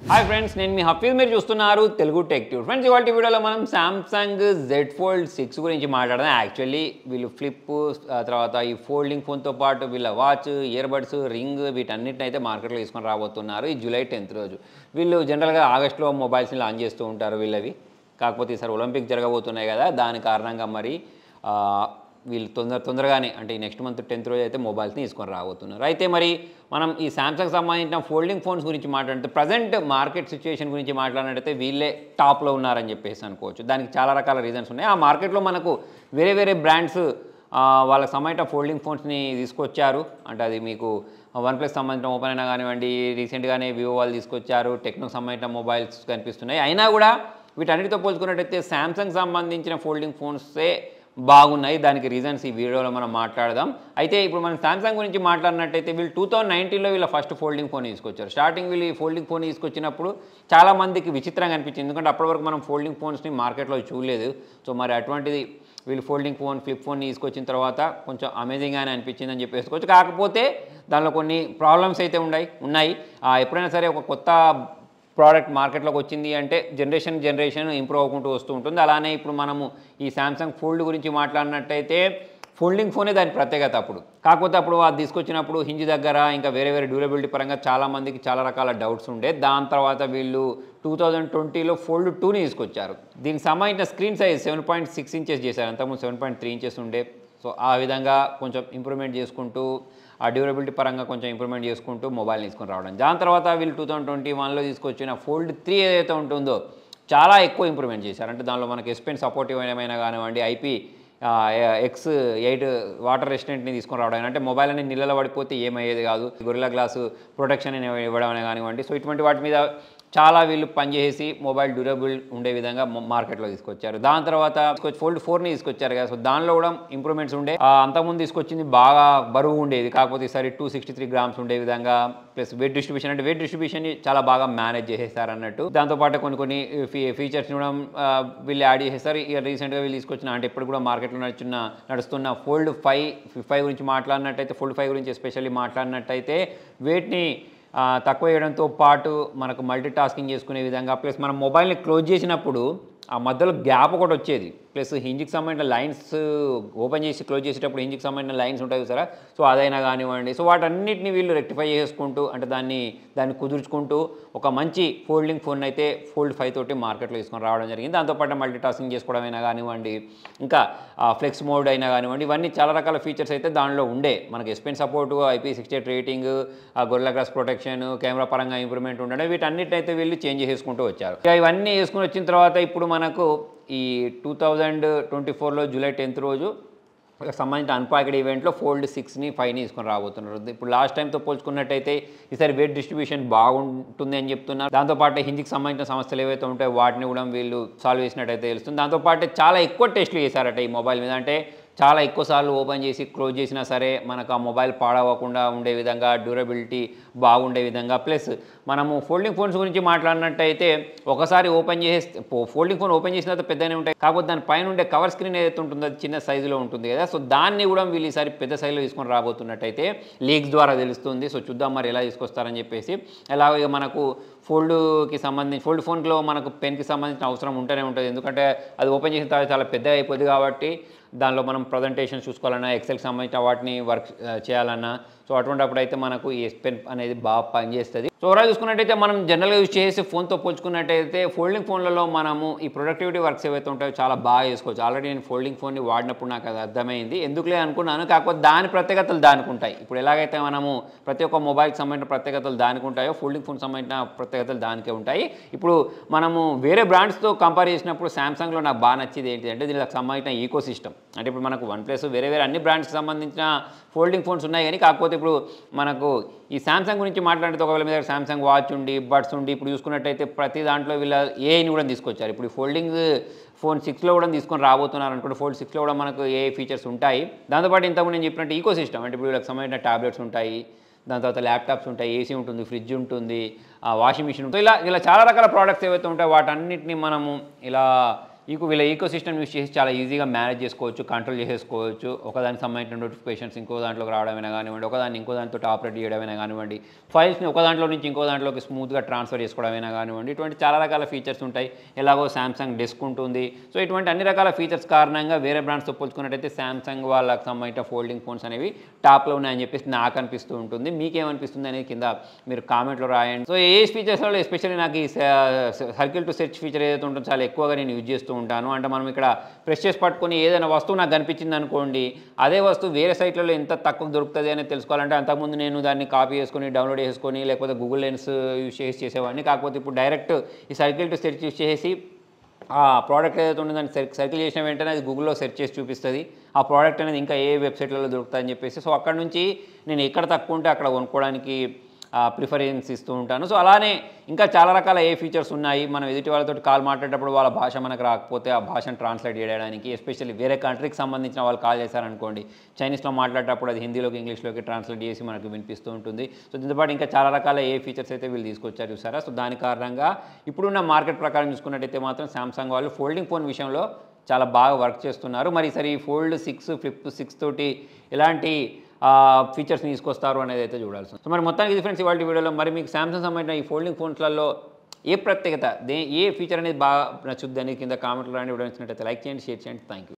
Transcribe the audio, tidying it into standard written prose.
Hi friends, నేను మీ హఫీజ్. మీరు చూస్తున్నారు తెలుగు టెక్ ట్యూబ్. ఫ్రెండ్స్, ఇవాళ వీడియోలో మనం సామ్సంగ్ Z Fold 6 గురించి మాట్లాడదాం. యాక్చువల్లీ వీళ్ళు ఫ్లిప్ తర్వాత ఈ ఫోల్డింగ్ ఫోన్తో పాటు వీళ్ళ వాచ్, ఇయర్బడ్స్, రింగ్ వీటన్నిటిని అయితే మార్కెట్లో తీసుకొని రాబోతున్నారు ఈ జూలై 10th రోజు. వీళ్ళు జనరల్గా ఆగస్టులో మొబైల్స్ని లాంచ్ చేస్తూ ఉంటారు వీళ్ళవి. కాకపోతే ఈసారి ఒలింపిక్ జరగబోతున్నాయి కదా, దాని కారణంగా మరి వీళ్ళు తొందరగానే అంటే నెక్స్ట్ మంత్ 10th రోజు అయితే మొబైల్స్ని తీసుకొని రాబోతున్నారు. అయితే మరి మనం ఈ సామ్సంగ్ సంబంధించిన ఫోల్డింగ్ ఫోన్స్ గురించి మాట్లాడితే ప్రజెంట్ మార్కెట్ సిచ్యువేషన్ గురించి మాట్లాడినట్టయితే వీళ్ళే టాప్లో ఉన్నారని చెప్పేసి అనుకోవచ్చు. దానికి చాలా రకాల రీజన్స్ ఉన్నాయి. ఆ మార్కెట్లో మనకు వేరే బ్రాండ్స్ వాళ్ళకి సంబంధించిన ఫోల్డింగ్ ఫోన్స్ని తీసుకొచ్చారు. అంటే అది మీకు OnePlus సంబంధించిన ఓపెన్ అయినా కానివ్వండి, రీసెంట్గానే వివో వాళ్ళు తీసుకొచ్చారు. టెక్నోకి సంబంధించిన మొబైల్స్ కనిపిస్తున్నాయి. అయినా కూడా వీటన్నిటితో పోల్చుకున్నట్టయితే సామ్సంగ్ సంబంధించిన ఫోల్డింగ్ ఫోన్సే బాగున్నాయి. దానికి రీజన్స్ ఈ వీడియోలో మనం మాట్లాడదాం. అయితే ఇప్పుడు మనం సామ్సంగ్ గురించి మాట్లాడినట్టయితే వీళ్ళు 2019లో వీళ్ళ ఫస్ట్ ఫోల్డింగ్ ఫోన్ తీసుకొచ్చారు. స్టార్టింగ్ వీళ్ళు ఈ ఫోల్డింగ్ ఫోన్ తీసుకొచ్చినప్పుడు చాలామందికి విచిత్రంగా అనిపించింది, ఎందుకంటే అప్పటి వరకు మనం ఫోల్డింగ్ ఫోన్స్ని మార్కెట్లో చూడలేదు. సో మరి అటువంటిది వీళ్ళు ఫోల్డింగ్ ఫోన్, ఫ్లిప్ ఫోన్ తీసుకొచ్చిన తర్వాత కొంచెం అమేజింగ్గానే అనిపించింది అని చెప్పేసుకోవచ్చు. కాకపోతే దానిలో కొన్ని ప్రాబ్లమ్స్ అయితే ఉన్నాయి. ఎప్పుడైనా సరే ఒక కొత్త ప్రోడక్ట్ మార్కెట్లోకి వచ్చింది అంటే జనరేషన్ ఇంప్రూవ్ అవ్వకుంటూ వస్తూ ఉంటుంది. అలానే ఇప్పుడు మనము ఈ సామ్సంగ్ ఫోల్డ్ గురించి మాట్లాడినట్టయితే ఫోల్డింగ్ ఫోనే దాని ప్రత్యేకత. కాకపోతే అప్పుడు అది తీసుకొచ్చినప్పుడు హింజ్ దగ్గర ఇంకా వేరే డ్యూరబిలిటీ పరంగా చాలామందికి చాలా రకాల డౌట్స్ ఉండే. దాని తర్వాత వీళ్ళు 2020లో ఫోల్డ్ 2ని తీసుకొచ్చారు. దీనికి సంబంధించిన స్క్రీన్ సైజ్ 7.6 ఇంచెస్ చేశారు. అంతకుముందు 7.3 ఇంచెస్ ఉండే. సో ఆ విధంగా కొంచెం ఇంప్రూవ్మెంట్ చేసుకుంటూ ఆ డ్యూరబిలిటీ పరంగా కొంచెం ఇంప్రూవ్మెంట్ చేసుకుంటూ మొబైల్ తీసుకొని రావడం. దాని తర్వాత వీళ్ళు 2021లో తీసుకొచ్చిన ఫోల్డ్ 3 ఏదైతే ఉంటుందో చాలా ఎక్కువ ఇంప్రూవ్మెంట్ చేశారు. అంటే దానిలో మనకి S Pen సపోర్టివ్ అయినా కానివ్వండి, IP68 వాటర్ రెసిస్టెంట్ని తీసుకొని రావడం, అంటే మొబైల్ అనేది నీళ్ళలో పడిపోతే ఏమయ్యేది కాదు, గొరిల్లా గ్లాసు ప్రొటెక్షన్ ఇవ్వడం కానివ్వండి. సో ఇటువంటి వాటి మీద చాలా వీళ్ళు పనిచేసి మొబైల్ డ్యూరబుల్ ఉండే విధంగా మార్కెట్లో తీసుకొచ్చారు. దాని తర్వాత ఫోల్డ్ 4ని తీసుకొచ్చారు కదా, సో దానిలో కూడా ఇంప్రూవ్మెంట్స్ ఉండే. అంతకుముందు తీసుకొచ్చింది బాగా బరువు ఉండేది, కాకపోతే ఈసారి 263 గ్రామ్స్ ఉండే విధంగా, ప్లస్ వెయిట్ డిస్ట్రిబ్యూషన్ చాలా బాగా మేనేజ్ చేసేస్తారు అన్నట్టు. దాంతోపాటు కొన్ని ఫీచర్స్ కూడా వీళ్ళు యాడ్ చేసేస్తారు. ఇక రీసెంట్గా వీళ్ళు తీసుకొచ్చిన అంటే ఇప్పుడు కూడా మార్కెట్లో నడుస్తున్న ఫోల్డ్ 5 గురించి మాట్లాడినట్టయితే, ఫోల్డ్ 5 గురించి ఎస్పెషల్లీ మాట్లాడినట్టయితే వెయిట్ని తక్కువ చేయడంతో పాటు మనకు మల్టీ టాస్కింగ్ చేసుకునే విధంగా, ప్లస్ మనం మొబైల్ని క్లోజ్ చేసినప్పుడు ఆ మధ్యలో గ్యాప్ ఒకటి వచ్చేది, ప్లస్ హింజ్కి సంబంధించిన లైన్స్ ఓపెన్ చేసి క్లోజ్ చేసేటప్పుడు హింజ్కి సంబంధించిన లైన్స్ ఉంటాయి చూసారా, సో అదైనా కానివ్వండి. సో వాటన్నిటిని వీళ్ళు రెక్టిఫై చేసుకుంటూ అంటే దాన్ని కుదుర్చుకుంటూ ఒక మంచి ఫోల్డింగ్ ఫోన్ అయితే ఫోల్డ్ 5 తోటి మార్కెట్లో తీసుకొని రావడం జరిగింది. దాంతోపాటు మల్టీ టాస్కింగ్ చేసుకోవడం అయినా కానివ్వండి, ఇంకా ఫ్లెక్స్ మోడ్ అయినా కానివ్వండి, ఇవన్నీ చాలా రకాల ఫీచర్స్ అయితే దానిలో ఉండే. మనకి S Pen support, IP68 rating, Gorilla glass protection, camera పరంగా ఇంప్రూవ్మెంట్ ఉండడం, వీటన్నిటిని అయితే వీళ్ళు చేంజ్ చేసుకుంటూ వచ్చారు. ఇక ఇవన్నీ చేసుకుని వచ్చిన తర్వాత ఇప్పుడు మనకు ఈ 2024లో జూలై 10th రోజు సంబంధించిన అన్పాక్డ్ ఈవెంట్లో ఫోల్డ్ 6ని 5ని తీసుకొని రాబోతున్నారు. ఇప్పుడు లాస్ట్ టైంతో పోల్చుకున్నట్టయితే ఈసారి వెయిట్ డిస్ట్రిబ్యూషన్ బాగుంటుంది అని చెప్తున్నారు. దాంతోపాటు హింజ్కి సంబంధించిన సమస్యలు ఏవైతే ఉంటాయో వాటిని కూడా వీళ్ళు సాల్వ్ చేసినట్టయితే తెలుస్తుంది. దాంతోపాటు చాలా ఎక్కువ టెస్టులు చేశారట ఈ మొబైల్ మీద. అంటే చాలా ఎక్కువసార్లు ఓపెన్ చేసి క్లోజ్ చేసినా సరే మనకు ఆ మొబైల్ పాడవకుండా ఉండే విధంగా, డ్యూరబిలిటీ బాగుండే విధంగా, ప్లస్ మనము ఫోల్డింగ్ ఫోన్స్ గురించి మాట్లాడినట్టయితే ఒకసారి ఫోల్డింగ్ ఫోన్ ఓపెన్ చేసిన తర్వాత పెద్దనే ఉంటాయి, కాకపోతే దాని పైన ఉండే కవర్ స్క్రీన్ ఏదైతే ఉంటుందో అది చిన్న సైజులో ఉంటుంది కదా, సో దాన్ని కూడా వీళ్ళు ఈసారి పెద్ద సైజులో తీసుకొని రాబోతున్నట్టయితే లీక్స్ ద్వారా తెలుస్తుంది. సో చూద్దాం మరి ఎలా తీసుకొస్తారని చెప్పేసి. అలాగే మనకు ఫోల్డ్కి సంబంధించి ఫోల్డ్ ఫోన్లో మనకు పెన్కి సంబంధించిన అవసరం ఉంటూనే ఉంటుంది, ఎందుకంటే అది ఓపెన్ చేసిన తర్వాత చాలా పెద్దగా అయిపోద్ది కాబట్టి దానిలో మనం ప్రజెంటేషన్ చూసుకోవాలన్నా, ఎక్సెల్కి సంబంధించిన వాటిని వర్క్ చేయాలన్నా, సో అటువంటిప్పుడు అయితే మనకు ఈ S Pen అనేది బాగా పనిచేస్తుంది. సో ఓవరాల్ చూసుకున్నట్టయితే మనం జనరల్గా యూజ్ చేసే ఫోన్తో పోల్చుకున్నట్టయితే ఫోల్డింగ్ ఫోన్లలో మనము ఈ ప్రొడక్టివిటీ వర్క్స్ ఏవైతే ఉంటాయో చాలా బాగా చేసుకోవచ్చు. ఆల్రెడీ నేను ఫోల్డింగ్ ఫోన్ని వాడినప్పుడు నాకు అది అర్థమైంది, ఎందుకులే అనుకున్నాను. కాకపోతే దాని ప్రత్యేకతలు దానికి ఉంటాయి. ఇప్పుడు ఎలాగైతే మనము ప్రతి ఒక్క మొబైల్కి సంబంధించిన ప్రత్యేకతలు దానికి ఉంటాయో, ఫోల్డింగ్ ఫోన్ సంబంధించిన ప్రత్యేకతలు దానికే ఉంటాయి. ఇప్పుడు మనము వేరే బ్రాండ్స్తో కంపేర్ చేసినప్పుడు సామ్సంగ్లో నాకు బాగా నచ్చేది ఏంటిదంటే దీనికి సంబంధించిన ఈకో సిస్టమ్. అంటే ఇప్పుడు మనకు OnePlus వేరే అన్ని బ్రాండ్స్కి సంబంధించిన ఫోల్డింగ్ ఫోన్స్ ఉన్నాయి కానీ, కాకపోతే ఇప్పుడు మనకు ఈ సామ్సంగ్ గురించి మాట్లాడితే ఒకవేళ మీద సామ్సంగ్ వాచ్ ఉండి, బడ్స్ ఉండి, ఇప్పుడు చూసుకున్నట్టయితే ప్రతి దాంట్లో వీళ్ళ ఏఐని కూడా తీసుకొచ్చారు. ఇప్పుడు ఫోల్డింగ్ ఫోన్ 6లో కూడా తీసుకొని రాబోతున్నారు అనుకుంటే ఫోల్డ్ 6లో కూడా మనకు ఏఐ ఫీచర్స్ ఉంటాయి. దాంతోపాటు ఇంతకుముందు నేను చెప్పినట్టు ఈకో సిస్టమ్, అంటే ఇప్పుడు వీళ్ళకి సంబంధించిన ట్యాబ్లెట్స్ ఉంటాయి, దాని తర్వాత ల్యాప్టాప్స్ ఉంటాయి, ఏసీ ఉంటుంది, ఫ్రిడ్జ్ ఉంటుంది, వాషింగ్ మిషన్ ఉంటుంది, ఇలా చాలా రకాల ప్రోడక్ట్స్ ఏవైతే ఉంటాయో వాటన్నిటిని మనము ఇలా వీళ్ళ ఈకో సిస్టమ్ యూస్ చేసి చాలా ఈజీగా మేనేజ్ చేసుకోవచ్చు, కంట్రోల్ చేసేసుకోవచ్చు. ఒకదానికి సంబంధించిన నోటిఫికేషన్స్ ఇంకో దాంట్లోకి రావడమైనా కానివ్వండి, ఒకదాన్ని ఇంకో దాంతో ఆపరేట్ చేయడమైనా కానివ్వండి, ఫైల్స్ని ఒక దాంట్లో నుంచి ఇంకో దాంట్లోకి స్మూత్గా ట్రాన్స్ఫర్ చేసుకోవడమైనా కానివ్వండి, ఇటువంటి చాలా రకాల ఫీచర్స్ ఉంటాయి. ఎలాగో సామ్సంగ్ డెస్క్ ఉంటుంది. సో ఇటువంటి అన్ని రకాల ఫీచర్స్ కారణంగా వేరే బ్రాండ్స్తో పోల్చుకున్నట్టయితే సామ్సంగ్ వాళ్ళకి సంబంధించిన ఫోల్డింగ్ ఫోన్స్ అనేవి టాప్లో ఉన్నాయని చెప్పేసి నాకు అనిపిస్తూ ఉంటుంది. మీకేమనిపిస్తుంది అనేది కింద మీరు కామెంట్లో రాయండి. సో ఏ ఫీచర్స్లో ఎస్పెషల్లీ నాకు ఈ సర్కిల్ టు సెర్చ్ ఫీచర్ ఏదైతే ఉంటుందో చాలా ఎక్కువగా నేను యూజ్ చేస్తూ ఉంటాను. అంటే మనం ఇక్కడ ప్రెస్ చేసి పట్టుకొని ఏదైనా వస్తువు నాకు కనిపించింది అనుకోండి, అదే వస్తువు వేరే సైట్లలో ఎంత తక్కువ దొరుకుతుంది అనేది తెలుసుకోవాలంటే అంతకుముందు నేను దాన్ని కాపీ చేసుకొని డౌన్లోడ్ చేసుకొని లేకపోతే గూగుల్ లెన్స్ యూజ్ చేసేవాడిని. కాకపోతే ఇప్పుడు డైరెక్ట్ ఈ సర్కిల్ టు సెర్చ్ యూజ్ చేసి ఆ ప్రోడక్ట్ ఏదైతే ఉందో దాన్ని సర్కిల్ చేసిన వెంటనే అది గూగుల్లో సెర్చ్ చేసి చూపిస్తుంది ఆ ప్రోడక్ట్ అనేది ఇంకా ఏ వెబ్సైట్లలో దొరుకుతుందని చెప్పేసి. సో అక్కడ నుంచి నేను ఎక్కడ తక్కువ ఉంటే అక్కడ కొనుక్కోవడానికి ప్రిఫరెన్స్ ఇస్తూ ఉంటాను. సో అలానే ఇంకా చాలా రకాల ఫీచర్స్ ఉన్నాయి. మనం ఎదుటి వాళ్ళతో కాల్ మాట్లాడేటప్పుడు వాళ్ళ భాష మనకు రాకపోతే ఆ భాషను ట్రాన్స్లేట్ చేయడానికి, ఎస్పెషల్లీ వేరే కంట్రీకి సంబంధించిన వాళ్ళు కాల్ చేశారనుకోండి, చైనీస్లో మాట్లాడేటప్పుడు అది హిందీలోకి ఇంగ్లీష్లోకి ట్రాన్స్లేట్ చేసి మనకు వినిపిస్తూ ఉంటుంది. సో దీంతోపాటు ఇంకా చాలా రకాల ఫీచర్స్ అయితే వీళ్ళు తీసుకొచ్చారు చూసారా. సో దాని కారణంగా ఇప్పుడున్న మార్కెట్ ప్రకారం చూసుకున్నట్టయితే మాత్రం సామ్సంగ్ వాళ్ళు ఫోల్డింగ్ ఫోన్ విషయంలో చాలా బాగా వర్క్ చేస్తున్నారు. మరి సరే ఈ ఫోల్డ్ 6 ఫ్లిప్ 6 తోటి ఎలాంటి ఫీచర్స్ని తీసుకొస్తారు అనేది అయితే చూడాల్సి ఉంది. సో మరి మొత్తానికి ఫ్రెండ్స్ ఇవాళ వీడియోలో మరి మీకు సామ్సంగ్ సంబంధించిన ఈ ఫోల్డింగ్ ఫోన్స్లలో ఏ ప్రత్యేకత ఏ ఫీచర్ అనేది బాగా నచ్చుద్ది అనేది కింద కామెంట్లో రాండి. వీడియో నచ్చినట్టయితే లైక్ చేయండి, షేర్ చేయండి. Thank you.